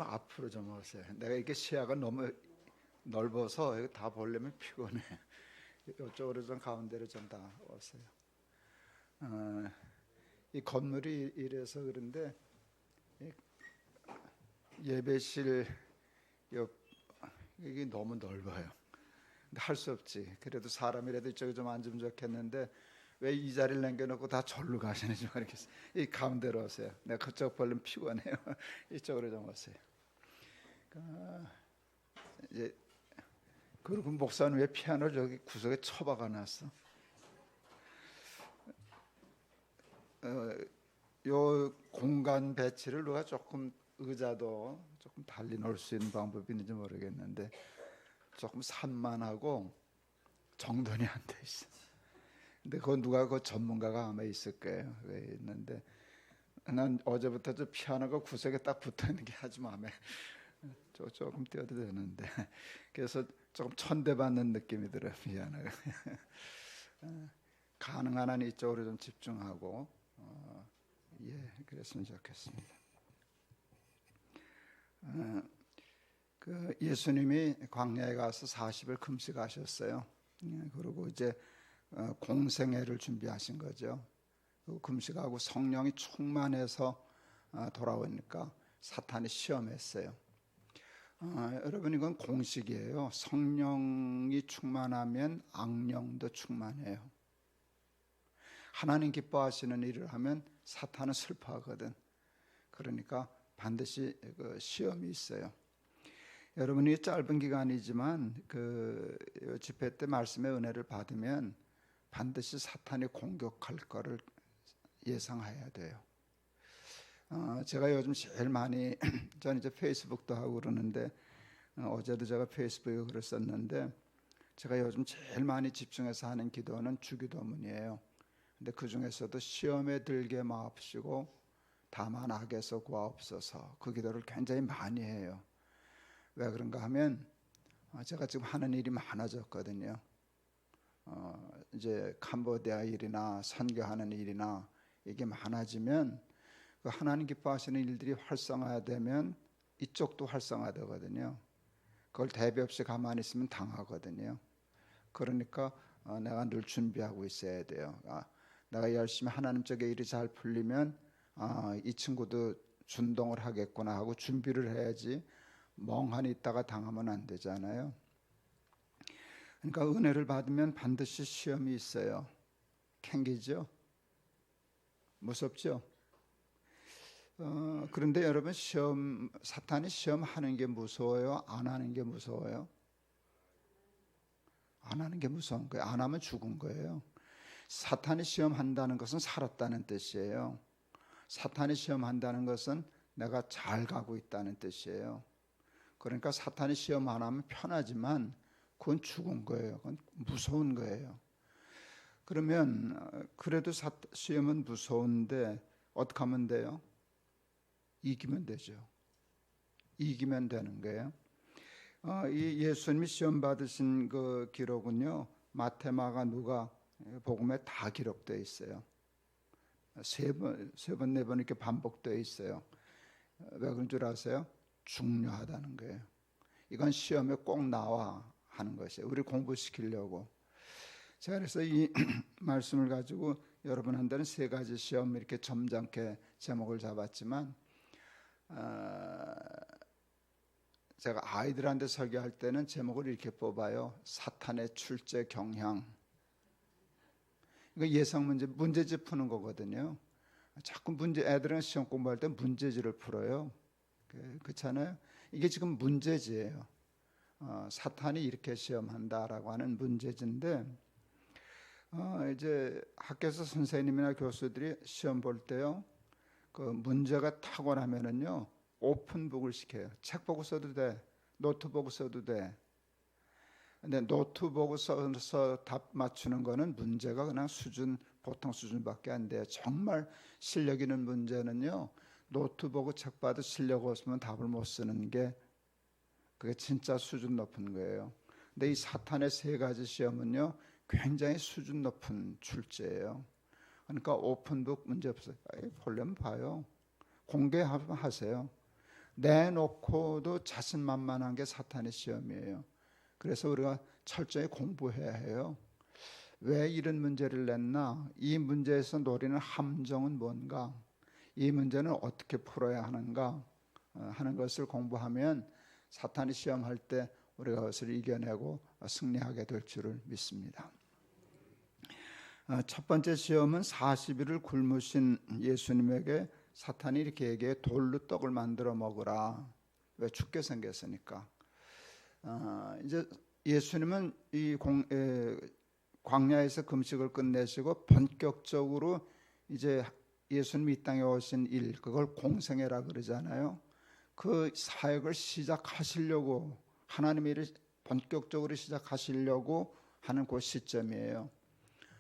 좀 앞으로 좀 오세요. 내가 이게 시야가 너무 넓어서 이거 다 보려면 피곤해. 이쪽으로 좀 가운데로 좀 다 오세요. 이 건물이 이래서 그런데 예배실 옆 이게 너무 넓어요. 근데 할 수 없지. 그래도 사람이라도 이쪽에 좀 앉으면 좋겠는데 왜 이 자리를 남겨놓고 다 절로 가시는지 모르겠어요. 이 가운데로 오세요. 내가 그쪽 보려면 피곤해요. 이쪽으로 좀 오세요. 이제 그리고 목사는 왜 피아노를 저기 구석에 처박아 놨어? 요 공간 배치를 누가 조금 의자도 조금 달리 놓을 수 있는 방법이 있는지 모르겠는데 조금 산만하고 정돈이 안 돼 있어. 근데 그건 누가 그 전문가가 아마 있을 거예요. 왜 있는데 난 어제부터 저 피아노가 구석에 딱 붙어 있는 게 아주 마음에 조금 뛰어도 되는데 그래서 조금 천대받는 느낌이 들어요. 피아노가. 가능한 한 이쪽으로 좀 집중하고 그랬으면 좋겠습니다. 그 예수님이 광야에 가서 40일 금식하셨어요. 그리고 이제 공생애를 준비하신 거죠. 그 금식하고 성령이 충만해서 돌아오니까 사탄이 시험했어요. 여러분 이건 공식이에요. 성령이 충만하면 악령도 충만해요. 하나님 기뻐하시는 일을 하면 사탄은 슬퍼하거든. 그러니까 반드시 그 시험이 있어요. 여러분이 짧은 기간이지만 그 집회 때 말씀의 은혜를 받으면 반드시 사탄이 공격할 거를 예상해야 돼요. 제가 요즘 제일 많이 저는 이제 페이스북도 하고 그러는데 어제도 제가 페이스북에 글을 썼는데 제가 요즘 제일 많이 집중해서 하는 기도는 주기도문이에요. 근데 그 중에서도 시험에 들게 마옵시고 다만 악에서 구하옵소서 그 기도를 굉장히 많이 해요. 왜 그런가 하면 제가 지금 하는 일이 많아졌거든요. 이제 캄보디아 일이나 선교하는 일이나 이게 많아지면 그 하나님 기뻐하시는 일들이 활성화되면 이쪽도 활성화되거든요. 그걸 대비 없이 가만히 있으면 당하거든요. 그러니까 내가 늘 준비하고 있어야 돼요. 내가 열심히 하나님 쪽에 일이 잘 풀리면 이 친구도 준동을 하겠구나 하고 준비를 해야지 멍하니 있다가 당하면 안 되잖아요. 그러니까 은혜를 받으면 반드시 시험이 있어요. 캥기죠? 무섭죠? 그런데 여러분 사탄이 시험하는 게 무서워요? 안 하는 게 무서워요? 안 하는 게 무서운 거예요. 안 하면 죽은 거예요. 사탄이 시험한다는 것은 살았다는 뜻이에요. 사탄이 시험한다는 것은 내가 잘 가고 있다는 뜻이에요. 그러니까 사탄이 시험 안 하면 편하지만 그건 죽은 거예요. 그건 무서운 거예요. 그러면 그래도 시험은 무서운데 어떻게 하면 돼요? 이기면 되죠. 이기면 되는 거예요. 이 예수님이 시험 받으신 그 기록은요 마태, 마가, 누가 복음에 다 기록되어 있어요. 세 번, 네 번 이렇게 반복되어 있어요. 왜 그런 줄 아세요? 중요하다는 거예요. 이건 시험에 꼭 나와 하는 것이에요. 우리 공부시키려고. 제가 그래서 이 말씀을 가지고 여러분한테는 세 가지 시험 이렇게 점잖게 제목을 잡았지만 제가 아이들한테 설교할 때는 제목을 이렇게 뽑아요. 사탄의 출제 경향. 이거 예상 문제집 푸는 거거든요. 자꾸 애들은 시험 공부할 때 문제지를 풀어요. 그렇잖아요. 이게 지금 문제지예요. 사탄이 이렇게 시험한다라고 하는 문제지인데 이제 학교에서 선생님이나 교수들이 시험 볼 때요. 그 문제가 탁월하면은요 오픈북을 시켜요. 책 보고 써도 돼. 노트 보고 써도 돼. 근데 노트 보고 써서 답 맞추는 거는 문제가 그냥 보통 수준밖에 안 돼요. 정말 실력 있는 문제는요 노트 보고 책 봐도 실력 없으면 답을 못 쓰는 게 그게 진짜 수준 높은 거예요. 근데 이 사탄의 세 가지 시험은요 굉장히 수준 높은 출제예요. 그러니까 오픈북 문제 없어요. 보려면 봐요. 공개하세요. 내놓고도 자신만만한 게 사탄의 시험이에요. 그래서 우리가 철저히 공부해야 해요. 왜 이런 문제를 냈나? 이 문제에서 노리는 함정은 뭔가? 이 문제는 어떻게 풀어야 하는가? 하는 것을 공부하면 사탄이 시험할 때 우리가 그것을 이겨내고 승리하게 될 줄을 믿습니다. 첫 번째 시험은 40일을 굶으신 예수님에게 사탄이 이렇게 얘기해, 돌로 떡을 만들어 먹으라. 왜? 죽게 생겼으니까. 이제 예수님은 이 광야에서 금식을 끝내시고 본격적으로 이제 예수님이 이 땅에 오신 일, 그걸 공생애라 그러잖아요. 그 사역을 시작하시려고, 하나님의 일을 본격적으로 시작하시려고 하는 그 시점이에요.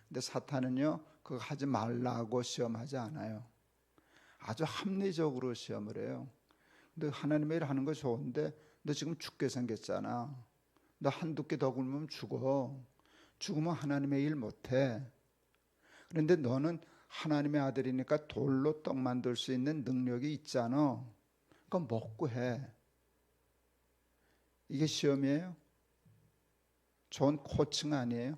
근데 사탄은요, 그거 하지 말라고 시험하지 않아요. 아주 합리적으로 시험을 해요. 근데 하나님의 일 하는 거 좋은데 너 지금 죽게 생겼잖아. 너 한두 끼 더 굶으면 죽어. 죽으면 하나님의 일 못해. 그런데 너는 하나님의 아들이니까 돌로 떡 만들 수 있는 능력이 있잖아. 그럼 먹고 해. 이게 시험이에요? 좋은 코칭 아니에요?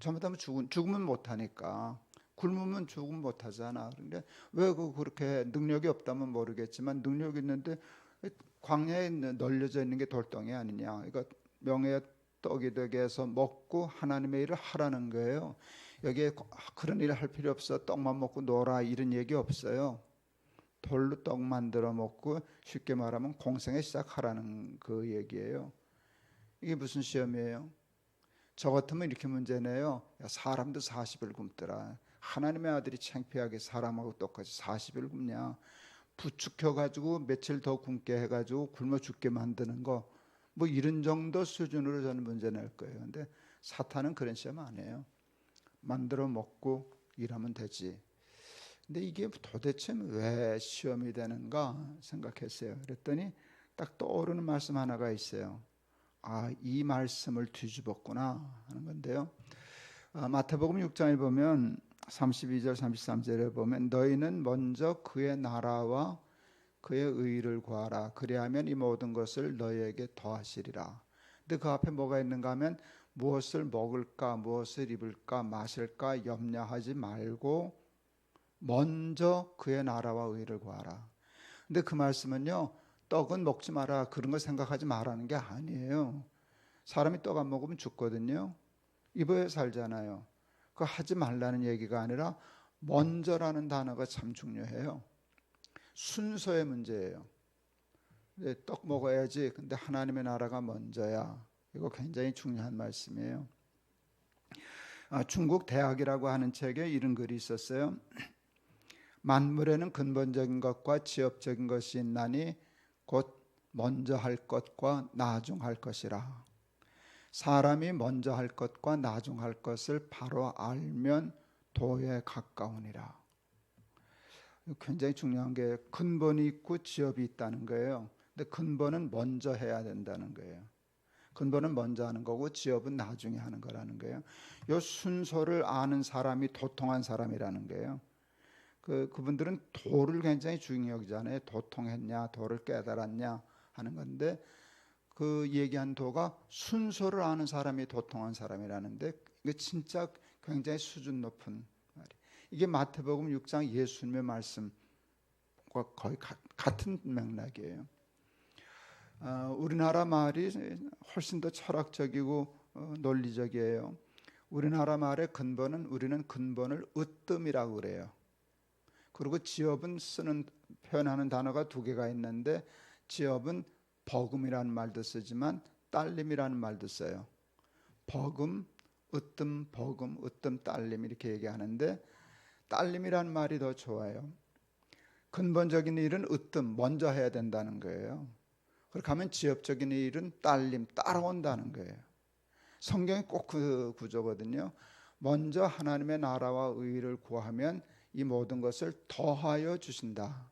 잘못하면 죽으면 못하니까. 굶으면 죽으면 못하잖아. 그런데 왜 그렇게 능력이 없다면 모르겠지만 능력이 있는데 광야에 널려져 있는 게 돌덩이 아니냐. 그러니까 명예의 떡이 되게 해서 먹고 하나님의 일을 하라는 거예요. 여기에 그런 일을 할 필요 없어. 떡만 먹고 놀아. 이런 얘기 없어요. 돌로 떡 만들어 먹고 쉽게 말하면 공생에 시작하라는 그 얘기예요. 이게 무슨 시험이에요? 저 같으면 이렇게 문제네요. 야, 사람도 40일 굶더라. 하나님의 아들이 창피하게 사람하고 똑같이 40일 굶냐. 부축혀가지고 며칠 더 굶게 해가지고 굶어 죽게 만드는 거, 뭐 이런 정도 수준으로 저는 문제 낼 거예요. 근데 사탄은 그런 시험 안 해요. 만들어 먹고 일하면 되지. 근데 이게 도대체 왜 시험이 되는가 생각했어요. 그랬더니 딱 떠오르는 말씀 하나가 있어요. 아, 이 말씀을 뒤집었구나 하는 건데요. 마태복음 6장에 보면 32절 33절에 보면 너희는 먼저 그의 나라와 그의 의를 구하라. 그리하면 이 모든 것을 너희에게 더하시리라. 근데 그 앞에 뭐가 있는가 하면 무엇을 먹을까, 무엇을 입을까, 마실까 염려하지 말고 먼저 그의 나라와 의를 구하라. 근데 그 말씀은요, 떡은 먹지 마라, 그런 거 생각하지 말라는 게 아니에요. 사람이 떡 안 먹으면 죽거든요. 입어야 살잖아요. 그거 하지 말라는 얘기가 아니라 먼저라는 단어가 참 중요해요. 순서의 문제예요. 떡 먹어야지. 근데 하나님의 나라가 먼저야. 이거 굉장히 중요한 말씀이에요. 중국 대학이라고 하는 책에 이런 글이 있었어요. 만물에는 근본적인 것과 지엽적인 것이 있나니 곧 먼저 할 것과 나중할 것이라. 사람이 먼저 할 것과 나중할 것을 바로 알면 도에 가까우니라. 굉장히 중요한 게 근본이 있고 지엽이 있다는 거예요. 근데 근본은 먼저 해야 된다는 거예요. 근본은 먼저 하는 거고 지엽은 나중에 하는 거라는 거예요. 이 순서를 아는 사람이 도통한 사람이라는 거예요. 그분들은 도를 굉장히 중요히 여기잖아요. 도통했냐, 도를 깨달았냐 하는 건데 그 얘기한 도가 순서를 아는 사람이 도통한 사람이라는데 이게 진짜 굉장히 수준 높은 말이에요. 이게 마태복음 6장 예수님의 말씀과 거의 같은 맥락이에요. 우리나라 말이 훨씬 더 철학적이고 논리적이에요. 우리나라 말의 근본은 우리는 근본을 으뜸이라고 그래요. 그리고 지엽은 표현하는 단어가 두 개가 있는데 지엽은 버금이라는 말도 쓰지만 딸림이라는 말도 써요. 버금, 으뜸, 버금, 으뜸, 딸림 이렇게 얘기하는데 딸림이라는 말이 더 좋아요. 근본적인 일은 으뜸, 먼저 해야 된다는 거예요. 그렇게 하면 지엽적인 일은 딸림, 따라온다는 거예요. 성경이 꼭 그 구조거든요. 먼저 하나님의 나라와 의를 구하면 이 모든 것을 더하여 주신다.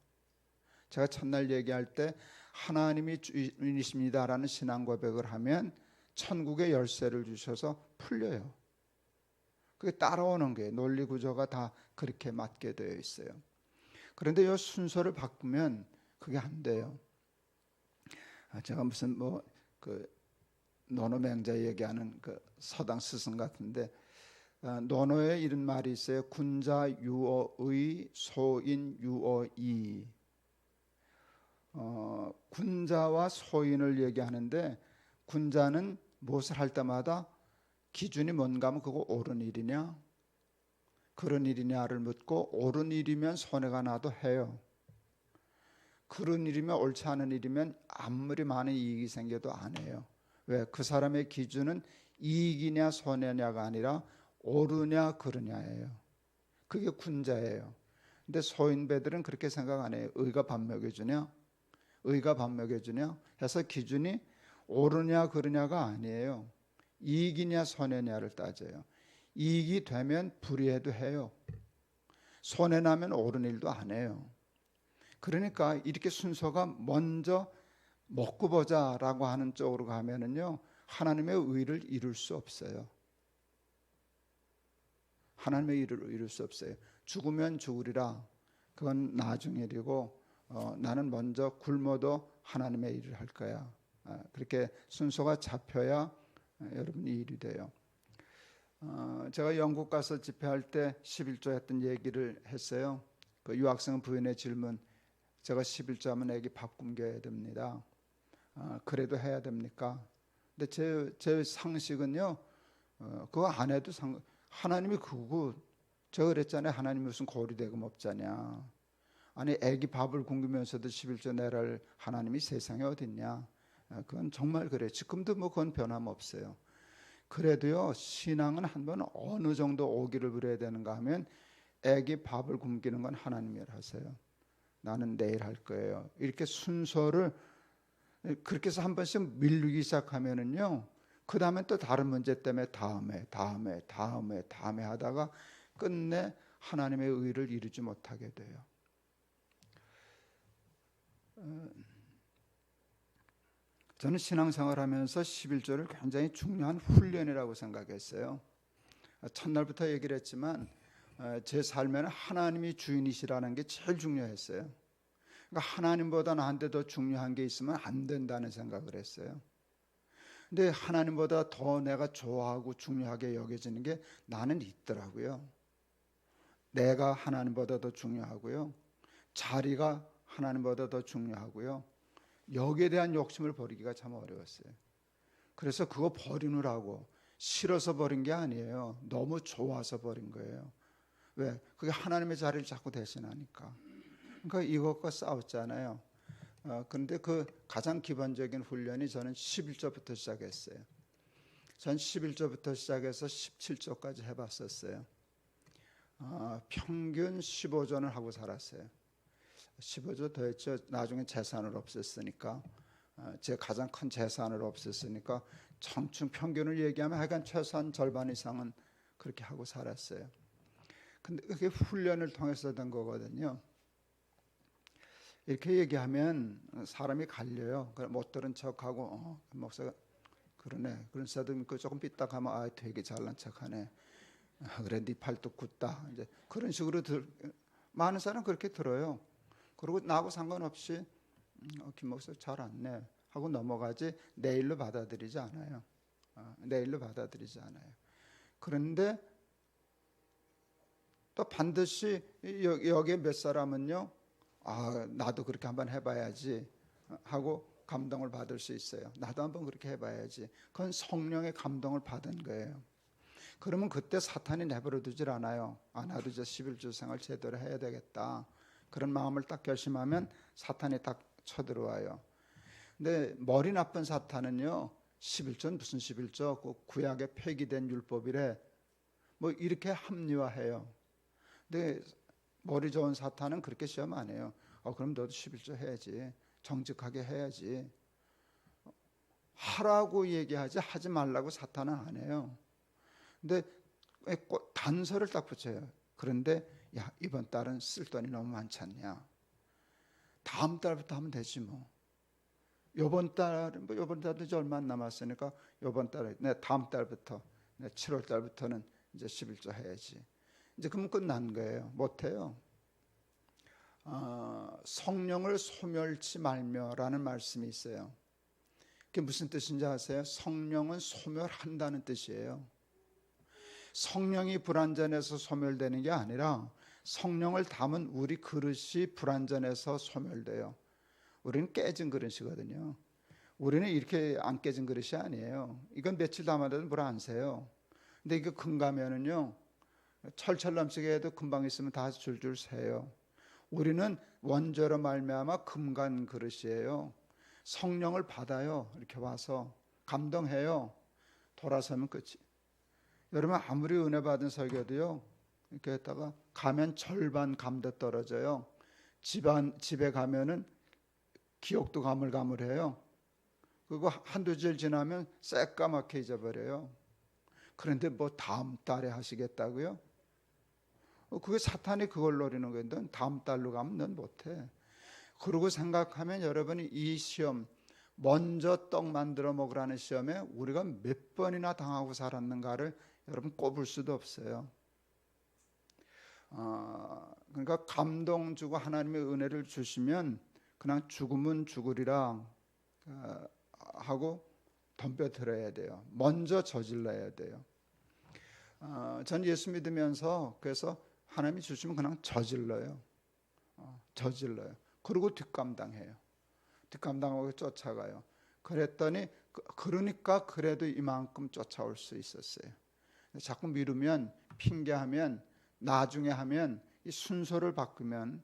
제가 첫날 얘기할 때 하나님이 주인이십니다라는 신앙 고백을 하면 천국의 열쇠를 주셔서 풀려요. 그게 따라오는 거예요. 논리 구조가 다 그렇게 맞게 되어 있어요. 그런데 이 순서를 바꾸면 그게 안 돼요. 제가 무슨 그 논어맹자 얘기하는 그 서당 스승 같은데, 논어에 이런 말이 있어요. 군자 유어의 소인 유어이. 군자와 소인을 얘기하는데, 군자는 무엇을 할 때마다 기준이 뭔가 하면 그거 옳은 일이냐 그런 일이냐를 묻고, 옳은 일이면 손해가 나도 해요. 그런 일이면 옳지 않은 일이면 아무리 많은 이익이 생겨도 안 해요. 왜? 그 사람의 기준은 이익이냐 손해냐가 아니라 옳으냐 그르냐예요. 그게 군자예요. 근데 소인배들은 그렇게 생각 안 해요. 의가 밥 먹여주냐 의가 밥 먹여주냐 해서 기준이 옳으냐 그르냐가 아니에요. 이익이냐 손해냐를 따져요. 이익이 되면 불의해도 해요. 손해 나면 옳은 일도 안 해요. 그러니까 이렇게 순서가 먼저 먹고 보자라고 하는 쪽으로 가면은요, 하나님의 의를 이룰 수 없어요. 하나님의 의를 이룰 수 없어요. 죽으면 죽으리라. 그건 나중 일이고, 나는 먼저 굶어도 하나님의 일을 할 거야. 그렇게 순서가 잡혀야 여러분이 일이 돼요. 제가 영국 가서 집회할 때 11조 했던 얘기를 했어요. 그 유학생 부인의 질문, 제가 11조 하면 애기 밥 굶겨야 됩니다. 그래도 해야 됩니까? 근데 제 상식은요, 그거 안 해도 하나님이 그거, 제가 그랬잖아요. 하나님이 무슨 고리대금 없잖냐. 아니 애기 밥을 굶기면서도 11조 내랄 하나님이 세상에 어딨냐. 그건 정말 그래. 지금도 그건 변함없어요. 그래도요, 신앙은 한번 어느 정도 오기를 부려야 되는가 하면, 애기 밥을 굶기는 건 하나님이라 하세요. 나는 내일 할 거예요. 이렇게 순서를 그렇게 해서 한 번씩 밀리기 시작하면은요, 그 다음에 또 다른 문제 때문에 다음에 하다가 끝내 하나님의 의를 이루지 못하게 돼요. 저는 신앙생활하면서 11조를 굉장히 중요한 훈련이라고 생각했어요. 첫날부터 얘기를 했지만 제 삶에는 하나님이 주인이시라는 게 제일 중요했어요. 그러니까 하나님보다 나한테 더 중요한 게 있으면 안 된다는 생각을 했어요. 근데 하나님보다 더 내가 좋아하고 중요하게 여겨지는 게 나는 있더라고요. 내가 하나님보다 더 중요하고요. 자리가 하나님보다 더 중요하고요. 여기에 대한 욕심을 버리기가 참 어려웠어요. 그래서 그거 버리느라고 싫어서 버린 게 아니에요. 너무 좋아서 버린 거예요. 왜? 그게 하나님의 자리를 자꾸 대신하니까. 그러니까 이것과 싸웠잖아요. 그런데 그 가장 기본적인 훈련이 저는 11조부터 시작했어요. 전 11조부터 시작해서 17조까지 해봤었어요. 평균 15조는 하고 살았어요. 15조 더 했죠. 나중에 재산을 없앴으니까. 제 가장 큰 재산을 없앴으니까 청춘 평균을 얘기하면 하여간 최소한 절반 이상은 그렇게 하고 살았어요. 근데 그게 훈련을 통해서 된 거거든요. 이렇게 얘기하면 사람이 갈려요. 못 들은 척하고 목사가 그러네. 그런 사람도 있고 조금 삐딱하면 되게 잘난 척하네. 그래 네 팔뚝 굳다. 이제 그런 식으로 많은 사람 그렇게 들어요. 그리고 나하고 상관없이 김 목사 잘 안네 하고 넘어가지 내일로 받아들이지 않아요. 내일로 받아들이지 않아요. 그런데 또 반드시 여기에 몇 사람은요, 나도 그렇게 한번 해봐야지 하고 감동을 받을 수 있어요. 나도 한번 그렇게 해봐야지. 그건 성령의 감동을 받은 거예요. 그러면 그때 사탄이 내버려 두질 않아요. 나도 이제 11조 생활 제대로 해야 되겠다. 그런 마음을 딱 결심하면 사탄이 딱 쳐들어와요. 근데 머리 나쁜 사탄은요, 11조는 무슨 11조? 그 구약에 폐기된 율법이래. 이렇게 합리화해요. 근데 머리 좋은 사탄은 그렇게 시험 안 해요. 그럼 너도 11조 해야지. 정직하게 해야지. 하라고 얘기하지 하지 말라고 사탄은 안 해요. 근데 단서를 딱 붙여요. 그런데 야, 이번 달은 쓸 돈이 너무 많지 않냐. 다음 달부터 하면 되지 뭐. 요번 달도 이제 얼마 안 남았으니까 요번 달에 다음 달부터 7월 달부터는 이제 11조 해야지. 이제 그러면 끝난 거예요. 못 해요. 성령을 소멸치 말며라는 말씀이 있어요. 그게 무슨 뜻인지 아세요? 성령은 소멸한다는 뜻이에요. 성령이 불완전해서 소멸되는 게 아니라 성령을 담은 우리 그릇이 불완전해서 소멸돼요. 우리는 깨진 그릇이거든요. 우리는 이렇게 안 깨진 그릇이 아니에요. 이건 며칠 담아도 물 안 새요. 근데 이거 금가면은요, 철철 넘치게 해도 금방 있으면 다 줄줄 새요. 우리는 원죄로 말미암아 금간 그릇이에요. 성령을 받아요. 이렇게 와서 감동해요. 돌아서면 끝이. 여러분 아무리 은혜 받은 설교도요, 이렇게 했다가 가면 절반 감도 떨어져요. 집에 가면은 기억도 가물가물해요. 그리고 한두 절 지나면 새까맣게 잊어버려요. 그런데 뭐 다음 달에 하시겠다고요? 그게 사탄이 그걸 노리는 건데 다음 달로 가면 넌 못해. 그러고 생각하면 여러분이 이 시험, 먼저 떡 만들어 먹으라는 시험에 우리가 몇 번이나 당하고 살았는가를 여러분 꼽을 수도 없어요. 그러니까 감동 주고 하나님의 은혜를 주시면 그냥 죽으면 죽으리라 하고 덤벼들어야 돼요. 먼저 저질러야 돼요. 전 예수 믿으면서 그래서 하나님이 주시면 그냥 저질러요. 저질러요. 그리고 뒷감당해요. 뒷감당하고 쫓아가요. 그랬더니 그러니까 그래도 이만큼 쫓아올 수 있었어요. 자꾸 미루면 핑계하면 나중에 하면 이 순서를 바꾸면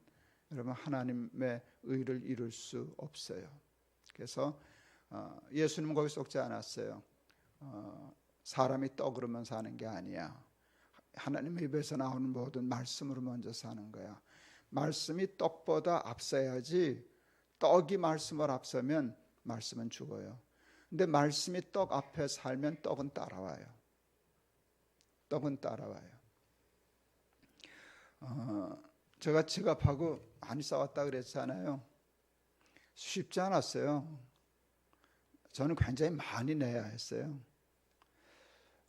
여러분 하나님의 의를 이룰 수 없어요. 그래서 예수님은 거기 속지 않았어요. 사람이 떡으로만 사는 게 아니야. 하나님의 입에서 나오는 모든 말씀으로 먼저 사는 거야. 말씀이 떡보다 앞서야지 떡이 말씀을 앞서면 말씀은 죽어요. 근데 말씀이 떡 앞에 살면 떡은 따라와요. 떡은 따라와요. 제가 지갑하고 많이 싸웠다 그랬잖아요. 쉽지 않았어요. 저는 굉장히 많이 내야 했어요.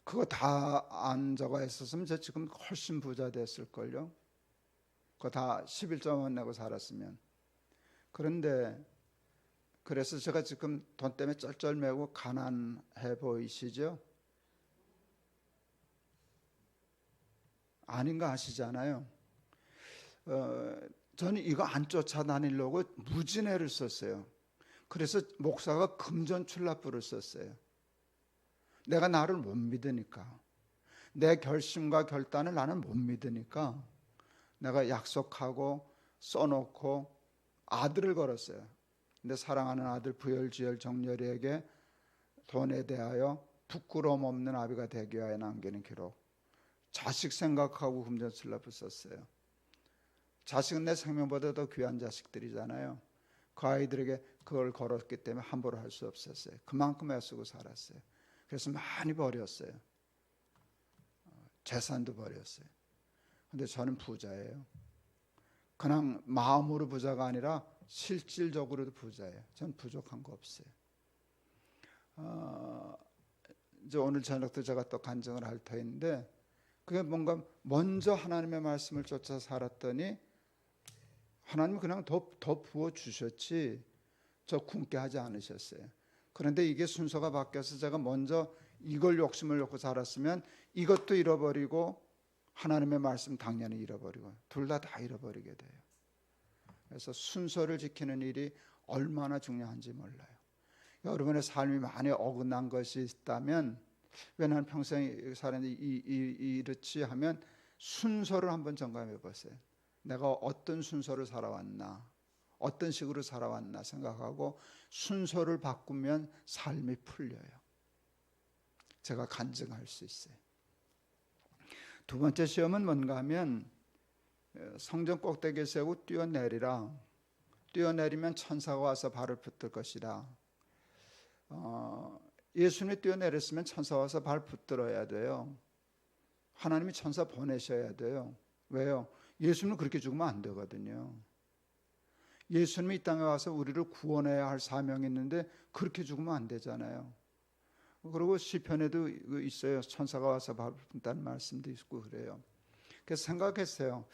그거 다 안 적어 있었으면 저 지금 훨씬 부자 됐을걸요. 그거 다 11조만 내고 살았으면. 그런데 그래서 제가 지금 돈 때문에 쩔쩔매고 가난해 보이시죠? 아닌가 아시잖아요. 저는 이거 안 쫓아다니려고 무진애를 썼어요. 그래서 목사가 금전출납부를 썼어요. 내가 나를 못 믿으니까, 내 결심과 결단을 나는 못 믿으니까 내가 약속하고 써놓고 아들을 걸었어요. 근데 사랑하는 아들 부열지열 정렬이에게 돈에 대하여 부끄러움 없는 아비가 되기 위하여 남기는 기록. 자식 생각하고 금전출납부 썼어요. 자식은 내 생명보다 더 귀한 자식들이잖아요. 그 아이들에게 그걸 걸었기 때문에 함부로 할 수 없었어요. 그만큼 애쓰고 살았어요. 그래서 많이 버렸어요. 재산도 버렸어요. 근데 저는 부자예요. 그냥 마음으로 부자가 아니라 실질적으로도 부자예요. 전 부족한 거 없어요. 이제 오늘 저녁도 제가 또 간증을 할 터인데, 그게 뭔가 먼저 하나님의 말씀을 쫓아 살았더니 하나님은 그냥 더 부어 주셨지 저 굶게 하지 않으셨어요. 그런데 이게 순서가 바뀌어서 제가 먼저 이걸 욕심을 놓고 살았으면 이것도 잃어버리고 하나님의 말씀 당연히 잃어버리고 둘 다 잃어버리게 돼요. 그래서 순서를 지키는 일이 얼마나 중요한지 몰라요. 여러분의 삶이 많이 어긋난 것이 있다면, 왜 나는 평생 살았는데 이렇지 하면 순서를 한번 점검해 보세요. 내가 어떤 순서를 살아왔나, 어떤 식으로 살아왔나 생각하고 순서를 바꾸면 삶이 풀려요. 제가 간증할 수 있어요. 두 번째 시험은 뭔가 하면 성전 꼭대기에 세우고 뛰어내리라. 뛰어내리면 천사가 와서 발을 붙들 것이라. 예수님이 뛰어내렸으면 천사 와서 발 붙들어야 돼요. 하나님이 천사 보내셔야 돼요. 왜요? 예수님은 그렇게 죽으면 안 되거든요. 예수님이 이 땅에 와서 우리를 구원해야 할 사명이 있는데 그렇게 죽으면 안 되잖아요. 그리고 시편에도 있어요. 천사가 와서 발 붙는다는 말씀도 있고 그래요. 그래서 생각했어요.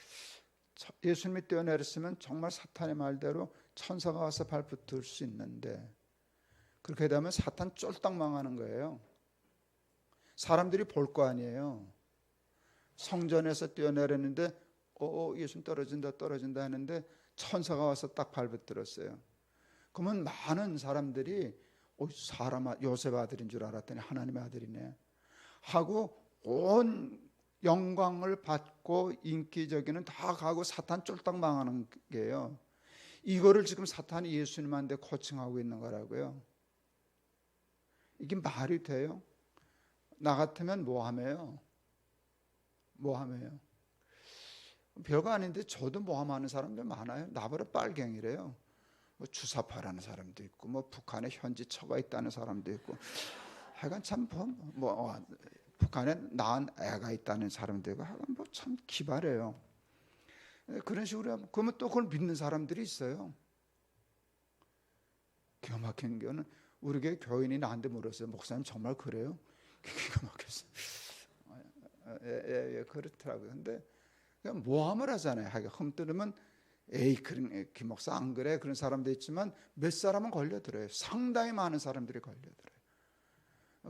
예수님이 뛰어내렸으면 정말 사탄의 말대로 천사가 와서 발붙을 수 있는데, 그렇게 되면 사탄 쫄딱 망하는 거예요. 사람들이 볼 거 아니에요. 성전에서 뛰어내렸는데 예수님 떨어진다 하는데 천사가 와서 딱 발붙들었어요. 그러면 많은 사람들이 요셉 아들인 줄 알았더니 하나님의 아들이네 하고 온 영광을 받고 인기적이는 다 가고 사탄 쫄딱 망하는 게요. 이거를 지금 사탄이 예수님한테 코칭하고 있는 거라고요. 이게 말이 돼요? 나 같으면 뭐 하매요? 별거 아닌데 저도 모함하는 사람들 많아요. 나보다 빨갱이래요. 뭐 주사파라는 사람도 있고, 뭐 북한에 현지 처가 있다는 사람도 있고, 하여간 참 북한에 낳은 애가 있다는 사람도 있고, 하여간 뭐 참 기발해요. 그런 식으로 그러면 또 그걸 믿는 사람들이 있어요. 기가 막힌 거는 우리 교회 교인이 나한테 물었어요. 목사님 정말 그래요? 기가 막혔어요. 그렇더라고요. 근데 그냥 모함을 하잖아요. 하여간 흠뜨르면 그런 김목사 안 그래? 그런 사람도 있지만 몇 사람은 걸려들어요. 상당히 많은 사람들이 걸려들어요.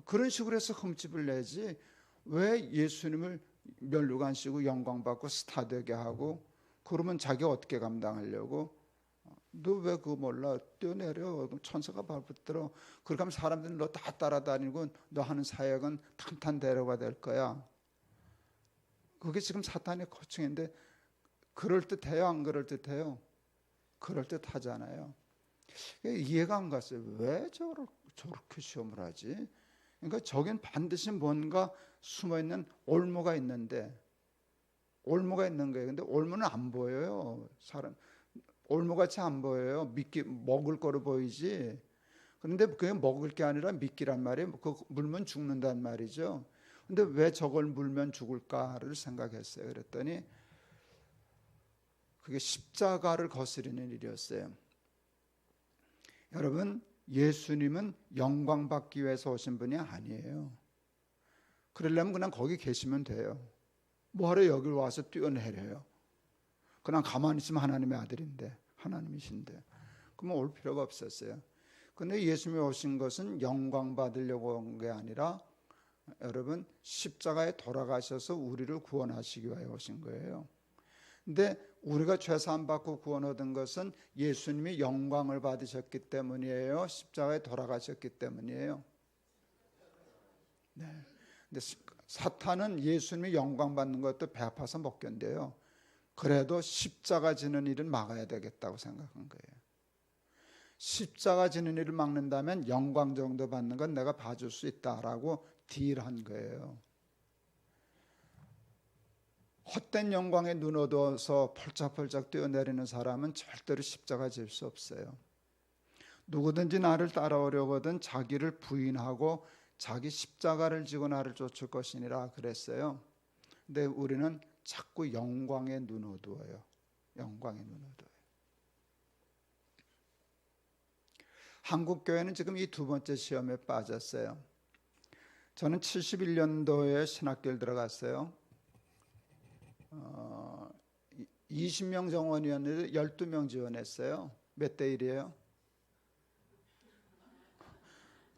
그런 식으로 해서 흠집을 내지 왜 예수님을 면류관 씌고 영광받고 스타 되게 하고 그러면 자기가 어떻게 감당하려고? 너 왜 그거 몰라? 뛰어내려. 천사가 발붙들어. 그렇게 하면 사람들은 너 다 따라다니고 너 하는 사역은 탄탄대로가 될 거야. 그게 지금 사탄의 코칭인데 그럴듯해요? 안 그럴듯해요? 그럴듯하잖아요. 이해가 안 갔어요. 왜 저렇게 시험을 하지? 그러니까 저긴 반드시 뭔가 숨어있는 올무가 있는데 올무가 있는 거예요. 근데 올무는 안 보여요. 올무같이 안 보여요. 먹을 거로 보이지. 그런데 그게 먹을 게 아니라 미끼란 말이에요. 그 물면 죽는단 말이죠. 근데 왜 저걸 물면 죽을까를 생각했어요. 그랬더니 그게 십자가를 거스르는 일이었어요. 여러분, 예수님은 영광 받기 위해서 오신 분이 아니에요. 그러려면 그냥 거기 계시면 돼요. 뭐하러 여기 와서 뛰어내려요? 그냥 가만히 있으면 하나님의 아들인데, 하나님이신데. 그러면 올 필요가 없었어요. 근데 예수님이 오신 것은 영광 받으려고 온 게 아니라 여러분 십자가에 돌아가셔서 우리를 구원하시기 위해 오신 거예요. 근데 우리가 죄사함 받고 구원 얻은 것은 예수님이 영광을 받으셨기 때문이에요? 십자가에 돌아가셨기 때문이에요? 네. 근데 사탄은 예수님이 영광 받는 것도 배 아파서 못 견뎌요. 그래도 십자가 지는 일은 막아야 되겠다고 생각한 거예요. 십자가 지는 일을 막는다면 영광 정도 받는 건 내가 봐줄 수 있다라고 딜한 거예요. 헛된 영광에 눈 어두워서 펄짝펄짝 뛰어내리는 사람은 절대로 십자가 질 수 없어요. 누구든지 나를 따라오려거든 자기를 부인하고 자기 십자가를 지고 나를 쫓을 것이니라 그랬어요. 근데 우리는 자꾸 영광에 눈 어두워요. 영광에 눈 어두워요. 한국 교회는 지금 이 두 번째 시험에 빠졌어요. 저는 71년도에 신학교를 들어갔어요. 20명 정원이었는데 12명 지원했어요. 몇 대 1이에요?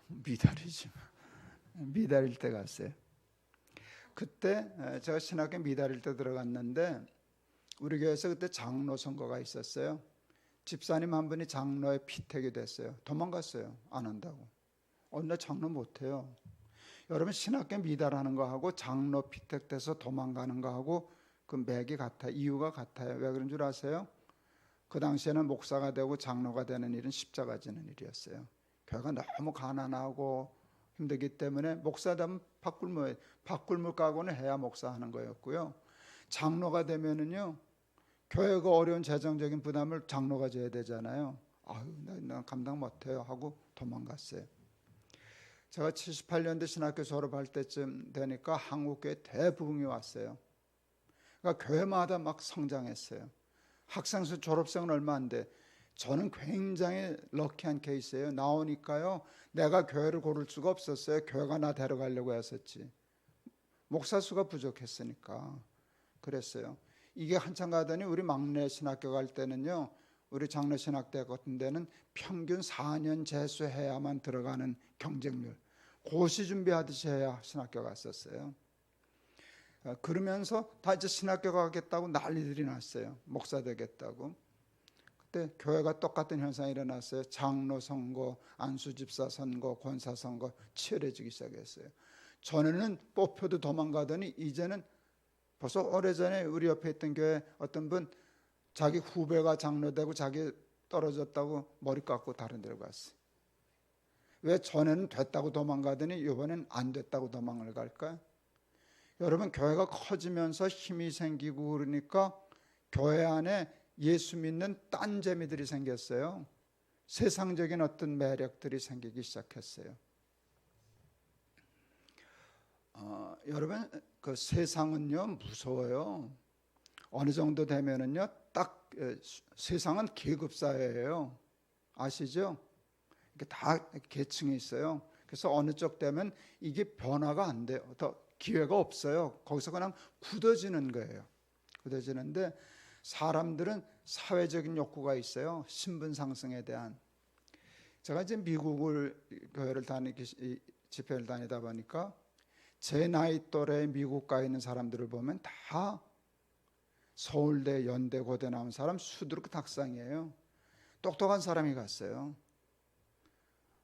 미달이지. 미달일 때 갔어요. 그때 제가 신학교 미달일 때 들어갔는데 우리 교회에서 그때 장로 선거가 있었어요. 집사님 한 분이 장로에 피택이 됐어요. 도망갔어요. 안 한다고. 나 장로 못해요. 여러분 신학교 미달하는 거하고 장로 피택돼서 도망가는 거하고 그 맥이 같아요. 이유가 같아요. 왜 그런 줄 아세요? 그 당시에는 목사가 되고 장로가 되는 일은 십자가 지는 일이었어요. 교회가 너무 가난하고 힘들기 때문에 목사 되면 밭굴물 까고는 해야 목사하는 거였고요. 장로가 되면은요 교회가 어려운 재정적인 부담을 장로가 져야 되잖아요. 나 감당 못해요 하고 도망갔어요. 제가 78년도 신학교 졸업할 때쯤 되니까 한국교회 대부흥이 왔어요. 그러니까 교회마다 막 성장했어요. 학생수 졸업생은 얼마 안 돼. 저는 굉장히 럭키한 케이스예요. 나오니까요. 내가 교회를 고를 수가 없었어요. 교회가 나 데려가려고 했었지. 목사 수가 부족했으니까. 그랬어요. 이게 한참 가더니 우리 막내 신학교 갈 때는요, 우리 장로 신학대 같은 데는 평균 4년 재수해야만 들어가는 경쟁률, 고시 준비하듯이 해야 신학교 갔었어요. 그러면서 다 이제 신학교 가겠다고 난리들이 났어요. 목사 되겠다고. 그때 교회가 똑같은 현상이 일어났어요. 장로 선거, 안수 집사 선거, 권사 선거 치열해지기 시작했어요. 전에는 뽑혀도 도망가더니 이제는 벌써 오래전에 우리 옆에 있던 교회 어떤 분 자기 후배가 장로 되고 자기 떨어졌다고 머리 깎고 다른 데로 갔어요. 왜 전에는 됐다고 도망가더니 이번엔 안 됐다고 도망을 갈까요? 여러분, 교회가 커지면서 힘이 생기고 그러니까 교회 안에 예수 믿는 딴 재미들이 생겼어요. 세상적인 어떤 매력들이 생기기 시작했어요. 여러분, 그 세상은요 무서워요. 어느 정도 되면은요 딱 세상은 계급 사회예요. 아시죠? 이게 다 계층이 있어요. 그래서 어느 쪽 되면 이게 변화가 안 돼요. 더 기회가 없어요. 거기서 그냥 굳어지는 거예요. 굳어지는데 사람들은 사회적인 욕구가 있어요. 신분 상승에 대한. 제가 이제 미국을 교회를 집회를 다니다 보니까 제 나이 또래 미국 가 있는 사람들을 보면 다 서울대, 연대, 고대 나온 사람 수두룩 탁상이에요. 똑똑한 사람이 갔어요.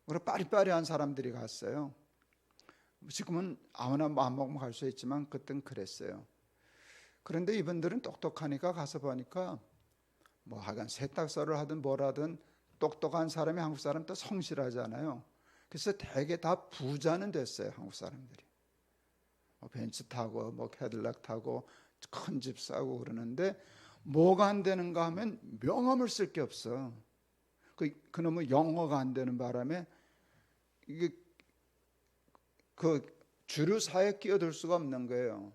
그리고 빠리빠리한 사람들이 갔어요. 지금은 아무나 마음 먹으면 갈 수 있지만 그땐 그랬어요. 그런데 이분들은 똑똑하니까 가서 보니까 뭐 하여간 세탁소를 하든 뭘 하든 똑똑한 사람이 한국 사람 또 성실하잖아요. 그래서 대개 다 부자는 됐어요. 한국 사람들이. 벤츠 타고 뭐 캐딜락 타고 큰 집 사고 그러는데 뭐가 안 되는가 하면 명함을 쓸 게 없어. 그놈의 영어가 안 되는 바람에 이게 그 주류 사회에 끼어들 수가 없는 거예요.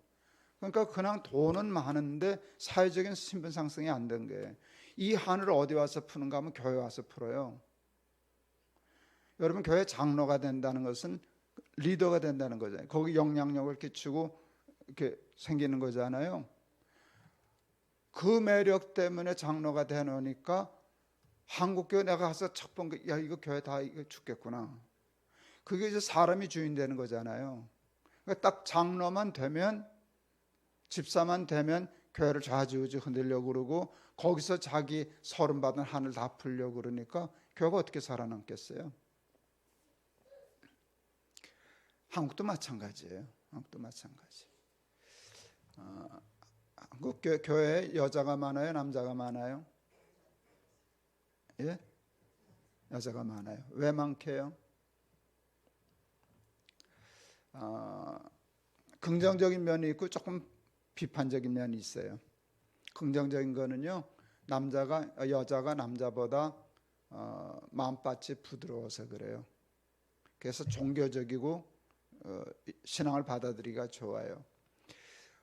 그러니까 그냥 돈은 많은데 사회적인 신분 상승이 안 된 거예요. 이 한을 어디 와서 푸는가 하면 교회 와서 풀어요. 여러분, 교회 장로가 된다는 것은 리더가 된다는 거잖아요. 거기 영향력을 끼치고 이렇게 생기는 거잖아요. 그 매력 때문에 장로가 되놓으니까 한국교회 내가 가서 첫 본 게, 야, 이거 교회 다 이거 죽겠구나. 그게 이제 사람이 주인 되는 거잖아요. 그러니까 딱 장로만 되면, 집사만 되면 교회를 좌지우지 흔들려고 그러고 거기서 자기 서름 받은 한을 다 풀려고 그러니까 교회가 어떻게 살아남겠어요? 한국도 마찬가지예요. 한국도 마찬가지. 한국 교회에 여자가 많아요? 남자가 많아요? 예? 여자가 많아요. 왜 많게요? 긍정적인 면이 있고 조금 비판적인 면이 있어요. 긍정적인 거는요, 여자가 남자보다 마음밭이 부드러워서 그래요. 그래서 종교적이고 신앙을 받아들이기가 좋아요.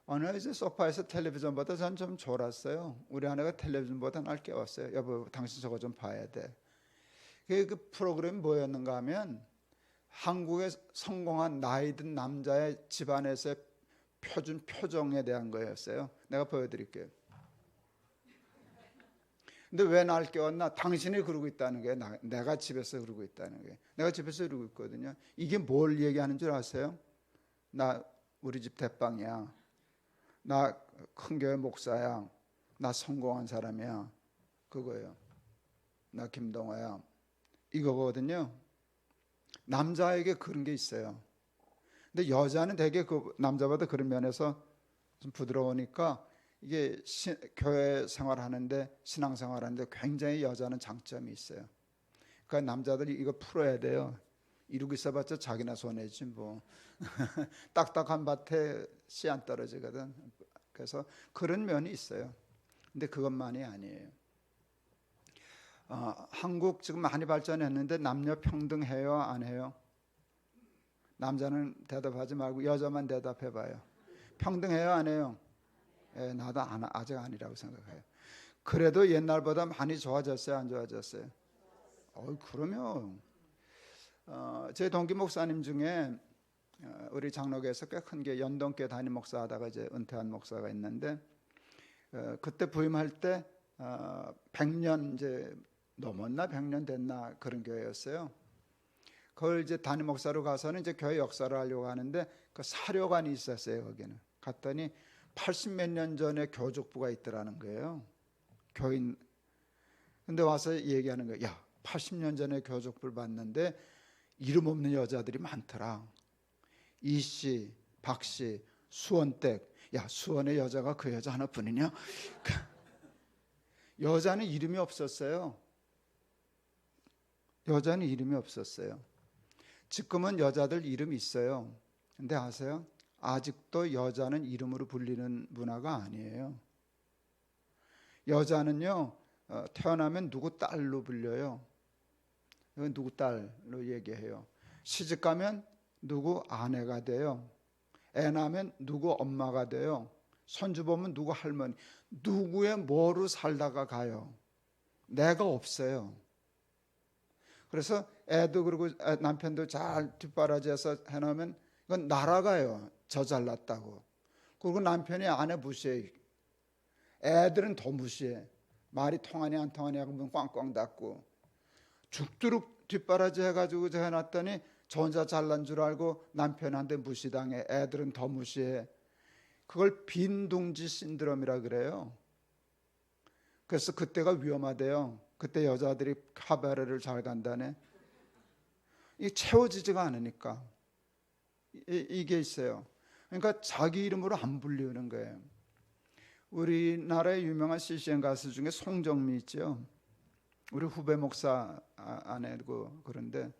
어느 이제 소파에서 텔레비전보다 전 좀 졸았어요. 우리 아내가 텔레비전보다 날 깨웠어요. 여보, 당신 저거 좀 봐야 돼. 그 프로그램이 뭐였는가 하면 한국에 성공한 나이든 남자의 집안에서의 표준 표정에 대한 거였어요. 내가 보여드릴게요. 근데 왜 날 깨웠나? 당신이 그러고 있다는 게 내가 집에서 그러고 있다는 게. 내가 집에서 그러고 있거든요. 이게 뭘 얘기하는 줄 아세요? 나 우리 집 대빵이야. 나 큰 교회 목사야. 나 성공한 사람이야. 그거예요. 나 김동호야. 이거거든요. 남자에게 그런 게 있어요. 근데 여자는 되게 그 남자보다 그런 면에서 좀 부드러우니까 이게 교회 생활하는데, 신앙생활하는데 굉장히 여자는 장점이 있어요. 그러니까 남자들이 이거 풀어야 돼요. 이러고 있어봤자 자기나 손해지 뭐. 딱딱한 밭에 씨 안 떨어지거든. 그래서 그런 면이 있어요. 근데 그것만이 아니에요. 한국 지금 많이 발전했는데 남녀 평등해요, 안 해요? 남자는 대답하지 말고 여자만 대답해봐요. 평등해요, 안 해요? 예, 나도 아직 아니라고 생각해요. 그래도 옛날보다 많이 좋아졌어요, 안 좋아졌어요? 그러면 제 동기 목사님 중에 우리 장로교에서 꽤 큰 게 연동교회 담임 목사 하다가 이제 은퇴한 목사가 있는데 그때 부임할 때 100년 이제 넘었나 100년 됐나 그런 교회였어요. 그걸 이제 담임 목사로 가서는 이제 교회 역사를 하려고 하는데 그 사료관이 있었어요. 거기는 갔더니 80 몇 년 전에 교족부가 있더라는 거예요. 교인. 근데 와서 얘기하는 거예요. 야, 80년 전에 교족부를 봤는데 이름 없는 여자들이 많더라. 이씨, 박씨, 수원댁. 야, 수원의 여자가 그 여자 하나뿐이냐? 여자는 이름이 없었어요. 여자는 이름이 없었어요. 지금은 여자들 이름이 있어요. 근데 아세요? 아직도 여자는 이름으로 불리는 문화가 아니에요. 여자는요, 태어나면 누구 딸로 불려요. 이건 누구 딸로 얘기해요. 시집 가면 누구 아내가 돼요. 애 낳으면 누구 엄마가 돼요. 손주 보면 누구 할머니. 누구의 뭐로 살다가 가요. 내가 없어요. 그래서 애도 그러고 남편도 잘 뒷바라지해서 해놓으면 이건 날아가요. 저 잘났다고. 그리고 남편이 아내 무시해. 애들은 더 무시해. 말이 통하니 안 통하니 하고 문 꽝꽝 닫고 죽도록 뒷바라지 해가지고 저 해놨더니 저 혼자 잘난 줄 알고 남편한테 무시당해. 애들은 더 무시해. 그걸 빈둥지 신드롬이라 그래요. 그래서 그때가 위험하대요. 그때 여자들이 카바레를 잘 간다네. 이게 채워지지가 않으니까 이게 있어요. 그러니까 자기 이름으로 안 불리는 거예요. 우리나라의 유명한 CCM 가수 중에 송정미 있죠. 우리 후배 목사 아내고 그런데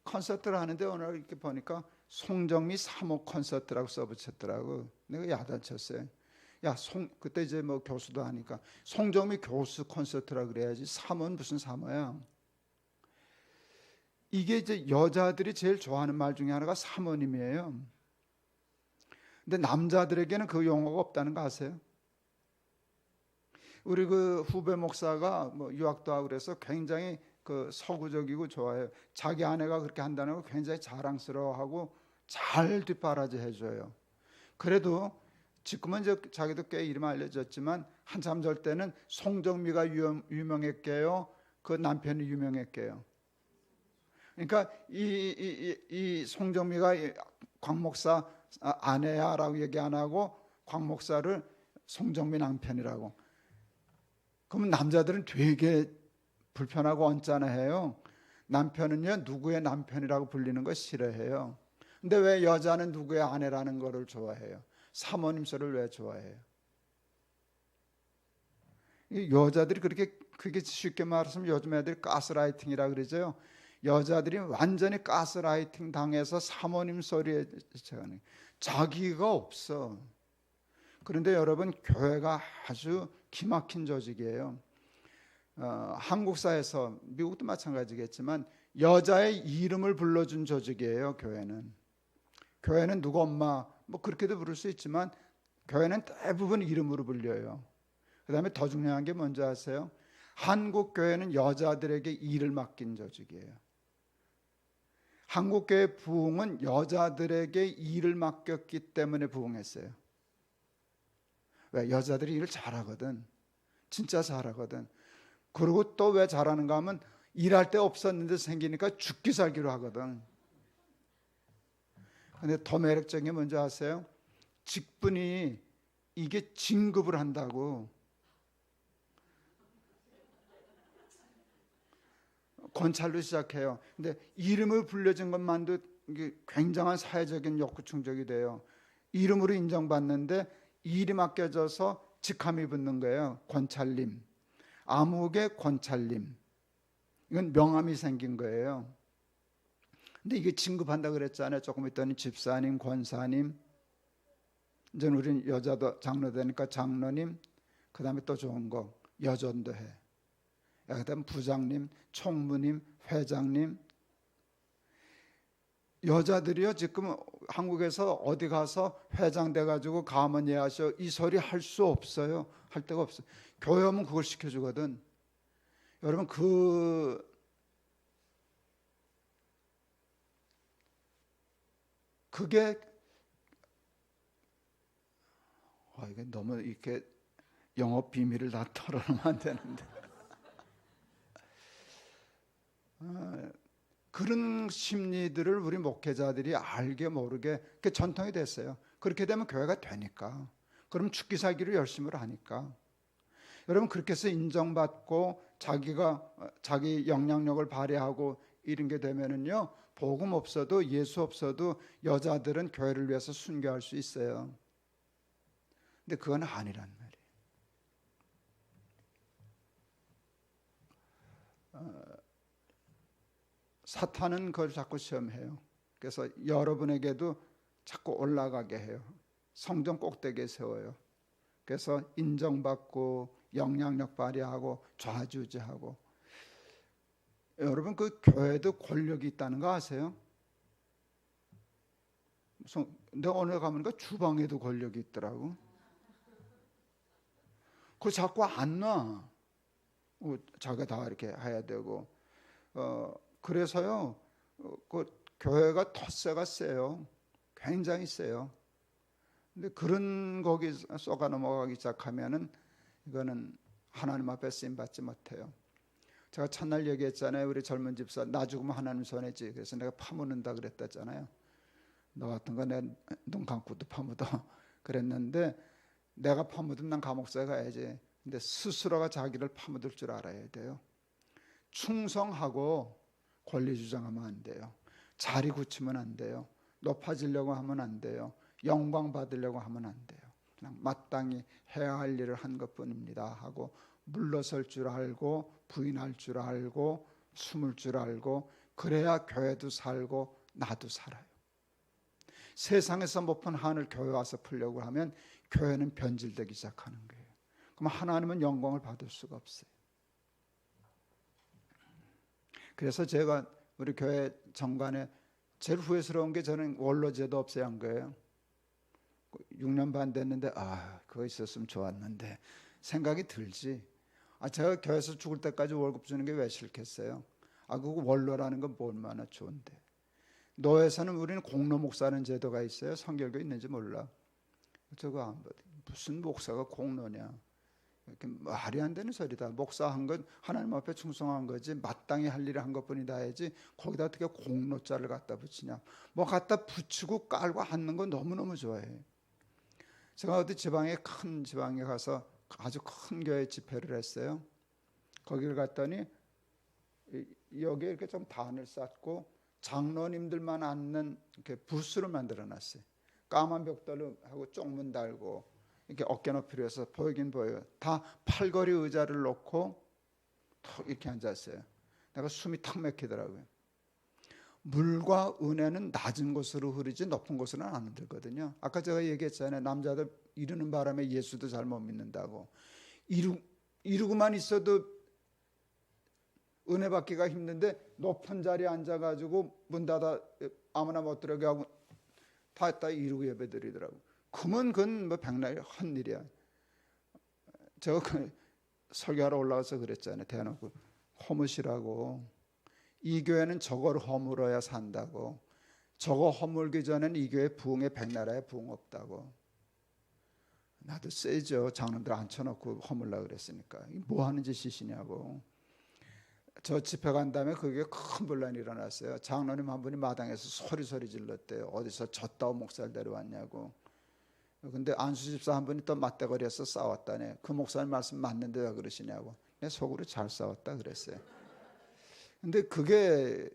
콘서트를 하는데 오늘 이렇게 보니까 송정미 3호 콘서트라고 써붙였더라고. 내가 야단쳤어요. 야, 그때 이제 뭐 교수도 하니까 송정미 교수 콘서트라 그래야지 3호는 무슨 3호야. 이게 이제 여자들이 제일 좋아하는 말 중에 하나가 사모님이에요. 근데 남자들에게는 그 용어가 없다는 거 아세요? 우리 그 후배 목사가 뭐 유학도 하고 그래서 굉장히 그 서구적이고 좋아해요. 자기 아내가 그렇게 한다는 걸 굉장히 자랑스러워하고 잘 뒷바라지 해줘요. 그래도 지금은 이제 자기도 꽤 이름 알려졌지만 한참 절 때는 송정미가 유명했게요. 그 남편이 유명했게요. 그러니까 이 송정미가 광 목사 아내야라고 얘기 안 하고 광 목사를 송정미 남편이라고. 그러면 남자들은 되게 불편하고 언짢아해요. 남편은요 누구의 남편이라고 불리는 거 싫어해요. 근데 왜 여자는 누구의 아내라는 거를 좋아해요? 사모님 소리를 왜 좋아해요? 여자들이 그게 쉽게 말하면 요즘 애들이 가스라이팅이라 그러죠. 여자들이 완전히 가스라이팅 당해서 사모님 소리에 자기가 없어. 그런데 여러분 교회가 아주 기막힌 조직이에요. 한국사에서 미국도 마찬가지겠지만 여자의 이름을 불러준 조직이에요. 교회는 누구 엄마 뭐 그렇게도 부를 수 있지만 교회는 대부분 이름으로 불려요. 그 다음에 더 중요한 게 뭔지 아세요? 한국 교회는 여자들에게 일을 맡긴 조직이에요. 한국 교회 부흥은 여자들에게 일을 맡겼기 때문에 부흥했어요. 왜? 여자들이 일을 잘하거든. 진짜 잘하거든. 그리고 또 왜 잘하는가 하면 일할 데 없었는데 생기니까 죽기 살기로 하거든. 근데 더 매력적인 게 뭔지 아세요? 직분이 이게 진급을 한다고. 권찰로 시작해요. 근데 이름을 불려준 것만도 이게 굉장한 사회적인 욕구 충족이 돼요. 이름으로 인정받는데 일이 맡겨져서 직함이 붙는 거예요. 권찰님. 암흑의 권찰님. 이건 명함이 생긴 거예요. 근데 이게 진급한다 그랬잖아요. 조금 있더니 집사님, 권사님. 이제 우리는 여자도 장로 되니까 장로님. 그 다음에 또 좋은 거 여전도 해. 그 다음 부장님, 총무님, 회장님. 여자들이요 지금 한국에서 어디 가서 회장 돼가지고 가문 예하셔 이 소리 할 수 없어요. 할 데가 없어요. 교회 오면 그걸 시켜주거든. 여러분 그게 이게 너무 이렇게 영업 비밀을 다 털어놓으면 안 되는데 그런 심리들을 우리 목회자들이 알게 모르게 그 전통이 됐어요. 그렇게 되면 교회가 되니까. 그럼 죽기 살기로 열심을 하니까. 여러분 그렇게 해서 인정받고 자기 영향력을 발휘하고 이런 게 되면은요, 복음 없어도 예수 없어도 여자들은 교회를 위해서 순교할 수 있어요. 근데 그건 아니란 말이에요. 사탄은 그걸 자꾸 시험해요. 그래서 여러분에게도 자꾸 올라가게 해요. 성전 꼭대기에 세워요. 그래서 인정받고 영향력 발휘하고 좌지우지하고. 여러분 그 교회도 권력이 있다는 거 아세요? 내가 오늘 가보니까 주방에도 권력이 있더라고. 그거 자꾸 안 놔. 자기가 다 이렇게 해야 되고. 그래서요, 그 교회가 텃세가 세요. 굉장히 세요. 근데 그런 거기 쏘가 넘어가기 시작하면은 이거는 하나님 앞에 쓰임 받지 못해요. 제가 첫날 얘기했잖아요. 우리 젊은 집사 나 죽으면 하나님 손해지. 그래서 내가 파묻는다 그랬다잖아요. 너 같은 거 내 눈 감고도 파묻어 그랬는데 내가 파묻으면 난 감옥사에 가야지. 근데 스스로가 자기를 파묻을 줄 알아야 돼요. 충성하고 권리 주장하면 안 돼요. 자리 굳히면 안 돼요. 높아지려고 하면 안 돼요. 영광 받으려고 하면 안 돼요. 그냥 마땅히 해야 할 일을 한 것뿐입니다 하고 물러설 줄 알고 부인할 줄 알고 숨을 줄 알고 그래야 교회도 살고 나도 살아요. 세상에서 못 푼 한을 교회 와서 풀려고 하면 교회는 변질되기 시작하는 거예요. 그럼 하나님은 영광을 받을 수가 없어요. 그래서 제가 우리 교회 정관에 제일 후회스러운 게 저는 원로제도 없애야 한 거예요. 6년 반 됐는데 그거 있었으면 좋았는데 생각이 들지. 제가 교회에서 죽을 때까지 월급 주는 게 왜 싫겠어요? 그거 원로라는 건 얼마나 좋은데. 노회에서는 우리는 공로 목사라는 제도가 있어요. 성결교 있는지 몰라. 저거 안 받아. 무슨 목사가 공로냐. 이렇게 말이 안 되는 소리다. 목사한 건 하나님 앞에 충성한 거지 마땅히 할 일을 한 것뿐이다 해야지 거기다 어떻게 공로자를 갖다 붙이냐. 뭐 갖다 붙이고 깔고 앉는 건 너무너무 좋아해. 제가 어디 큰 지방에 가서 아주 큰 교회 집회를 했어요. 거기를 갔더니 여기에 이렇게 좀 단을 쌓고 장로님들만 앉는 이렇게 부스를 만들어놨어요. 까만 벽돌하고 쪽문 달고 이렇게 어깨 높이로 해서 보이긴 보여요. 다 팔걸이 의자를 놓고 이렇게 앉았어요. 내가 숨이 탁 막히더라고요. 물과 은혜는 낮은 곳으로 흐르지 높은 곳으로는 안 흐르거든요. 아까 제가 얘기했잖아요. 남자들 이루는 바람에 예수도 잘 못 믿는다고. 이루고만 있어도 은혜 받기가 힘든데 높은 자리에 앉아가지고 문 닫아 아무나 못 들어가게 하고 다 이루고 예배 드리더라고. 그건 뭐 백날 헛일이야. 제가 설교하러 올라가서 그랬잖아요. 대놓고 허무시라고. 이 교회는 저걸 허물어야 산다고. 저거 허물기 전에는 이 교회 부흥에 백나라에 부흥 없다고. 나도 세죠. 장로들 앉혀놓고 허물라 그랬으니까. 뭐 하는 짓이시냐고. 저 집회 간 다음에 그게 큰 분란이 일어났어요. 장로님 한 분이 마당에서 소리 질렀대요. 어디서 젖다운 목사를 데려왔냐고. 근데 안수 집사 한 분이 또 맞대거리에서 싸웠다네. 그 목사님 말씀 맞는데 왜 그러시냐고. 내 속으로 잘 싸웠다 그랬어요. 근데 그게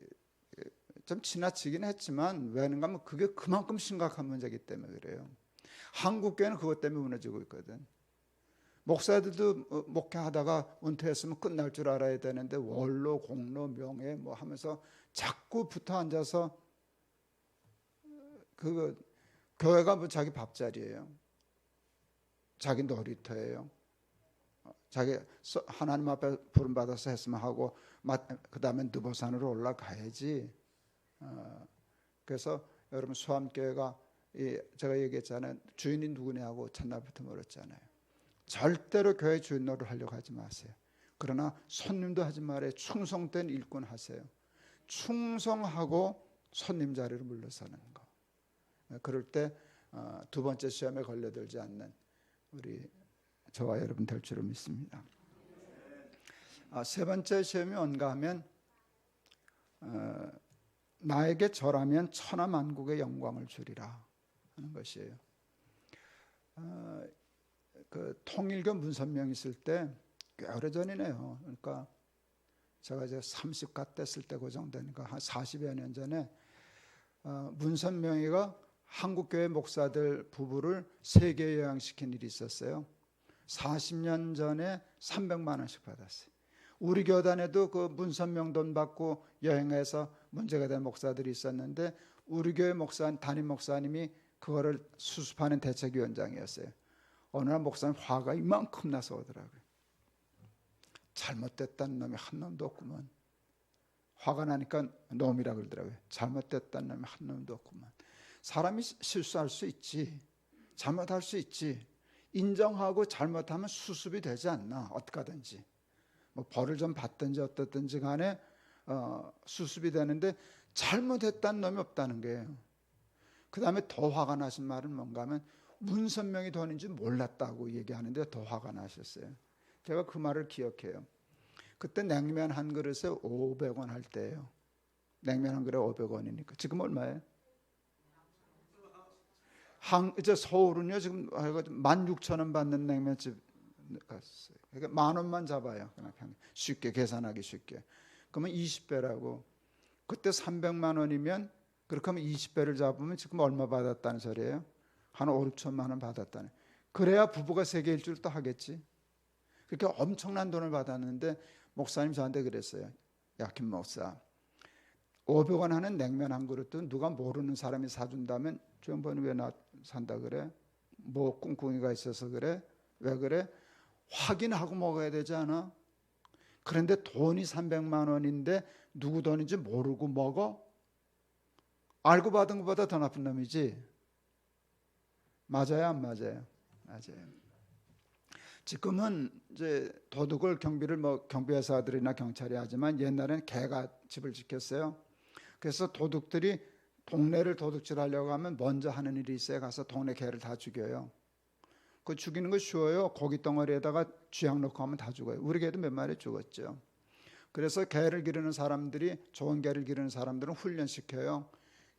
좀 지나치긴 했지만 왜는가 하면 그게 그만큼 심각한 문제이기 때문에 그래요. 한국교회는 그것 때문에 무너지고 있거든. 목사들도 목회하다가 은퇴했으면 끝날 줄 알아야 되는데 원로, 공로, 명예 뭐 하면서 자꾸 붙어 앉아서 교회가 뭐 자기 밥자리예요. 자기 놀이터예요. 자기 하나님 앞에 부름받아서 했으면 하고 그 다음에 느보산으로 올라가야지. 그래서 여러분 수암교회가 제가 얘기했잖아요. 주인이 누구냐고 첫날부터 물었잖아요. 절대로 교회 주인 노릇 하려고 하지 마세요. 그러나 손님도 하지 말아요. 충성된 일꾼 하세요. 충성하고 손님 자리로 물러서는 거. 그럴 때 두 번째 시험에 걸려들지 않는 우리 저와 여러분 될 줄을 믿습니다. 세 번째 시험이 뭔가 하면 나에게 절하면 천하만국의 영광을 주리라 하는 것이에요. 그 통일교 문선명 있을 때 꽤 오래전이네요. 그러니까 제가 이제 30가 됐을 때 그 정도니까 한 40여 년 전에 문선명이가 한국교회 목사들 부부를 세계 여행시킨 일이 있었어요. 40년 전에 300만 원씩 받았어요. 우리 교단에도 그 문선명 돈 받고 여행해서 문제가 된 목사들이 있었는데 우리 교회 담임 목사님이 그거를 수습하는 대책위원장이었어요. 어느 날 목사님 화가 이만큼 나서 오더라고요. 잘못됐다는 놈이 한 놈도 없구만. 화가 나니까 놈이라 그러더라고요. 잘못됐다는 놈이 한 놈도 없구만. 사람이 실수할 수 있지, 잘못할 수 있지. 인정하고 잘못하면 수습이 되지 않나. 어떻게 하든지 뭐 벌을 좀 받든지 어떻든지 간에 수습이 되는데 잘못했다는 놈이 없다는 거예요. 그 다음에 더 화가 나신 말은 뭔가 하면 문선명이 돈인지 몰랐다고 얘기하는데 더 화가 나셨어요. 제가 그 말을 기억해요. 그때 냉면 한 그릇에 500원 할 때예요. 냉면 한 그릇에 500원이니까 지금 얼마예요? 이제 서울은요 지금 16,000원 받는 냉면집 갔어요. 그러니까 10,000원만 잡아요. 그냥 쉽게 계산하기 쉽게. 그러면 20배라고. 그때 300만 원이면 그렇게 하면 20배를 잡으면 지금 얼마 받았다는 소리예요? 한 5, 6천만 원 받았다는. 그래야 부부가 세계 일주를 또 하겠지. 그렇게 엄청난 돈을 받았는데 목사님 저한테 그랬어요. 야, 김 목사, 500원 하는 냉면 한 그릇도 누가 모르는 사람이 사준다면 주영번이 왜 나 산다 그래? 뭐 꿍꿍이가 있어서 그래? 왜 그래? 확인하고 먹어야 되지 않아? 그런데 돈이 300만 원인데 누구 돈인지 모르고 먹어? 알고 받은 것보다 더 나쁜 놈이지. 맞아요, 안 맞아요? 맞아요. 지금은 이제 도둑을 경비를 경비회사들이나 경찰이 하지만 옛날에는 개가 집을 지켰어요. 그래서 도둑들이 동네를 도둑질하려고 하면 먼저 하는 일이 있어요. 가서 동네 개를 다 죽여요. 그 죽이는 거 쉬워요. 고기 덩어리에다가 쥐약 넣고 하면 다 죽어요. 우리 개도 몇 마리 죽었죠. 그래서 개를 기르는 사람들이, 좋은 개를 기르는 사람들은 훈련시켜요.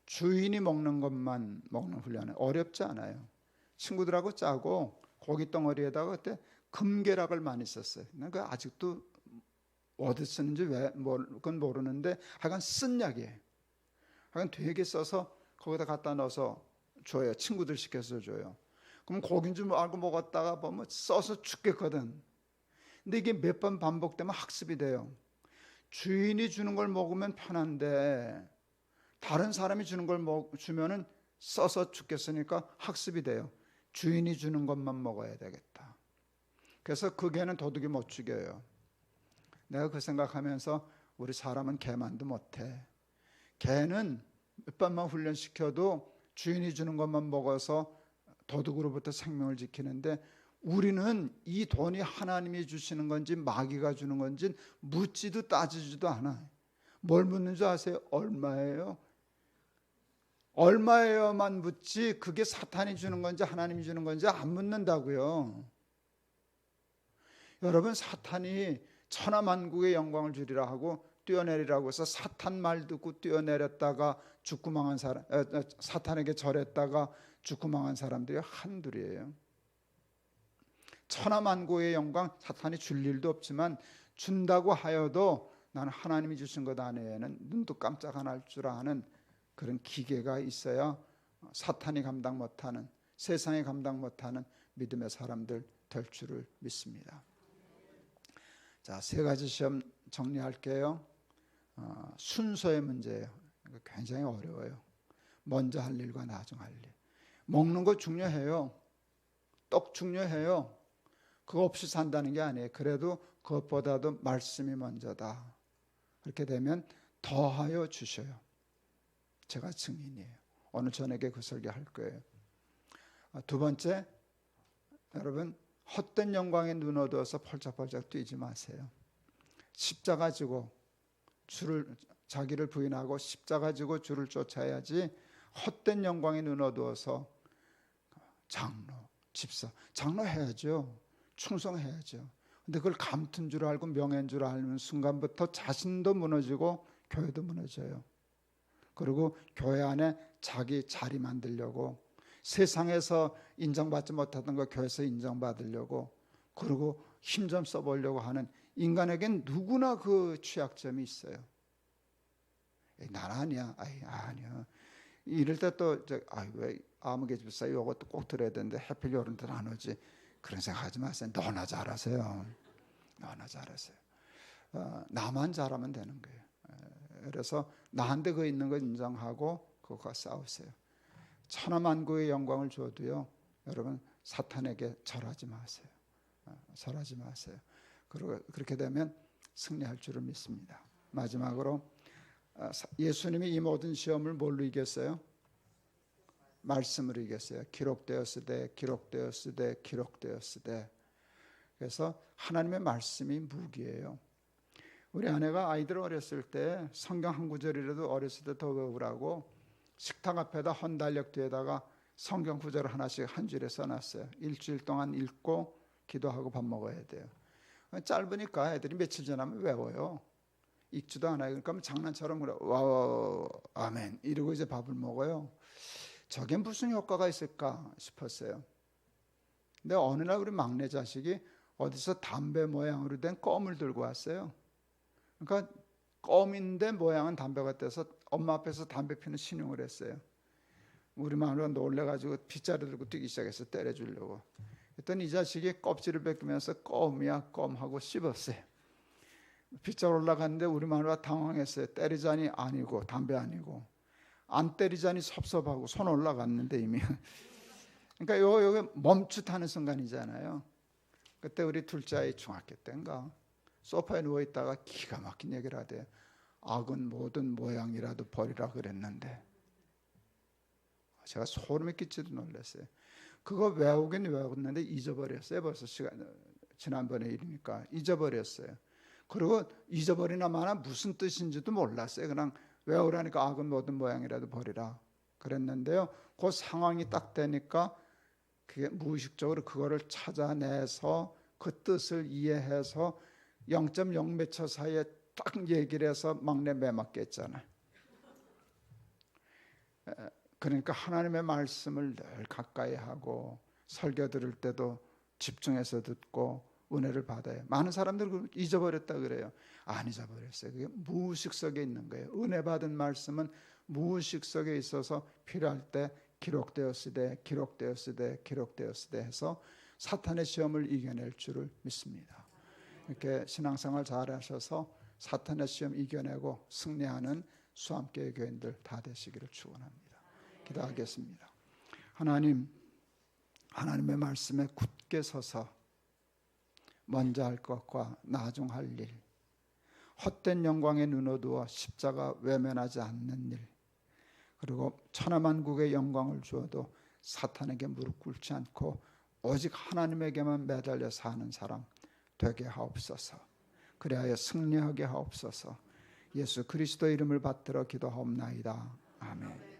주인이 먹는 것만 먹는 훈련은 어렵지 않아요. 친구들하고 짜고 고기 덩어리에다가 그때 금계락을 많이 썼어요. 그 아직도 어디 쓰는지 그건 모르는데 하여간 쓴 약이에요. 하여간 되게 써서 거기다 갖다 넣어서 줘요. 친구들 시켜서 줘요. 그럼 고기인 줄 알고 먹었다가 보면 써서 죽겠거든. 근데 이게 몇 번 반복되면 학습이 돼요. 주인이 주는 걸 먹으면 편한데 다른 사람이 주는 걸 주면은 써서 죽겠으니까 학습이 돼요. 주인이 주는 것만 먹어야 되겠다. 그래서 그 개는 도둑이 못 죽여요. 내가 그 생각하면서 우리 사람은 개만도 못해. 개는 몇 번만 훈련시켜도 주인이 주는 것만 먹어서 도둑으로부터 생명을 지키는데 우리는 이 돈이 하나님이 주시는 건지 마귀가 주는 건지 묻지도 따지지도 않아요. 뭘 묻는 줄 아세요? 얼마예요? 얼마예요만 묻지 그게 사탄이 주는 건지 하나님이 주는 건지 안 묻는다고요. 여러분, 사탄이 천하만국의 영광을 주리라 하고 뛰어내리라고 해서 사탄 말 듣고 뛰어내렸다가 죽고 망한 사람, 사탄에게 절했다가 죽고 망한 사람들이 한둘이에요. 천하만국의 영광 사탄이 줄 일도 없지만 준다고 하여도 나는 하나님이 주신 것 안에는 눈도 깜짝 안 할 줄 아는 그런 기계가 있어야 사탄이 감당 못하는, 세상이 감당 못하는 믿음의 사람들 될 줄을 믿습니다. 자, 세 가지 시험 정리할게요. 순서의 문제예요. 굉장히 어려워요. 먼저 할 일과 나중 할 일. 먹는 거 중요해요. 떡 중요해요. 그거 없이 산다는 게 아니에요. 그래도 그것보다도 말씀이 먼저다. 그렇게 되면 더하여 주셔요. 제가 증인이에요. 오늘 저녁에 그 설교할 거예요. 두 번째, 여러분, 헛된 영광에 눈 어두워서 펄쩍펄쩍 뛰지 마세요. 십자가 지고 자기를 부인하고 십자가 지고 주를 쫓아야지 헛된 영광에 눈 어두워서 장로, 집사, 장로 해야죠. 충성해야죠. 근데 그걸 감투인 줄 알고 명예인 줄 알는 순간부터 자신도 무너지고 교회도 무너져요. 그리고 교회 안에 자기 자리 만들려고, 세상에서 인정받지 못하던 거 교회에서 인정받으려고, 그리고 힘 좀 써보려고 하는, 인간에겐 누구나 그 취약점이 있어요. 난 아니야. 아니야. 이럴 때 또 왜 아무개 집사 이것도 꼭 들어야 되는데 하필 이런 데는 안 오지, 그런 생각하지 마세요. 너나 잘하세요. 너나 잘하세요. 나만 잘하면 되는 거예요. 그래서 나한테 그 있는 거 인정하고 그것과 싸우세요. 천하만국의 영광을 줘도요, 여러분 사탄에게 절하지 마세요. 절하지 마세요. 그리고 그렇게 되면 승리할 줄을 믿습니다. 마지막으로 예수님이 이 모든 시험을 뭘로 이겼어요? 말씀으로 이겼어요. 기록되었으되 기록되었으되 기록되었으되. 그래서 하나님의 말씀이 무기예요. 우리 아내가 아이들 어렸을 때 성경 한 구절이라도 어렸을 때 더 외우라고 식탁 앞에다 헌달력 뒤에다가 성경 구절을 하나씩 한 줄에 써놨어요. 일주일 동안 읽고 기도하고 밥 먹어야 돼요. 짧으니까 애들이 며칠 지나면 외워요. 읽지도 않아요. 그러니까 장난처럼 그래, 와 아멘 이러고 이제 밥을 먹어요. 저게 무슨 효과가 있을까 싶었어요. 근데 어느 날 우리 막내 자식이 어디서 담배 모양으로 된 껌을 들고 왔어요. 그러니까 껌인데 모양은 담배 같아서 엄마 앞에서 담배 피는 신용을 했어요. 우리 마누라가 놀래가지고 빗자루 들고 뛰기 시작해서 때려주려고. 그랬더니 이 자식이 껍질을 벗기면서 껌이야 껌 하고 씹었어요. 빗자루 올라갔는데 우리 마누라가 당황했어요. 때리자니 아니고 담배 아니고, 안 때리자니 섭섭하고 손 올라갔는데 이미. 그러니까 요게 멈칫하는 순간이잖아요. 그때 우리 둘째 아이 중학교 때인가 소파에 누워있다가 기가 막힌 얘기를 하대요. 악은 모든 모양이라도 버리라 그랬는데. 제가 소름이 끼치도 놀랐어요. 그거 외우긴 외웠는데 잊어버렸어요. 벌써 지난번에 일이니까 잊어버렸어요. 그리고 잊어버리나 마나 무슨 뜻인지도 몰랐어요. 그냥 외우라니까 악은 모든 모양이라도 버리라 그랬는데요. 그 상황이 딱 되니까 그게 무의식적으로 그거를 찾아내서 그 뜻을 이해해서 0.0 몇 초 사이에 딱 얘기를 해서 막내 매맞게 했잖아요. 그러니까 하나님의 말씀을 늘 가까이 하고 설교 들을 때도 집중해서 듣고 은혜를 받아요. 많은 사람들은 잊어버렸다 그래요. 안 잊어버렸어요. 그게 무의식 속에 있는 거예요. 은혜 받은 말씀은 무의식 속에 있어서 필요할 때 기록되었으되 기록되었으되 기록되었으되 해서 사탄의 시험을 이겨낼 줄을 믿습니다. 이렇게 신앙생활 잘하셔서 사탄의 시험 이겨내고 승리하는 수함교회 교인들 다 되시기를 축원합니다. 기도하겠습니다. 하나님, 하나님의 말씀에 굳게 서서 먼저 할 것과 나중 할 일, 헛된 영광에 눈 어두워 십자가 외면하지 않는 일, 그리고 천하만국의 영광을 주어도 사탄에게 무릎 꿇지 않고 오직 하나님에게만 매달려 사는 사람 되게 하옵소서. 그리하여 승리하게 하옵소서. 예수 그리스도 이름을 받들어 기도하옵나이다. 아멘.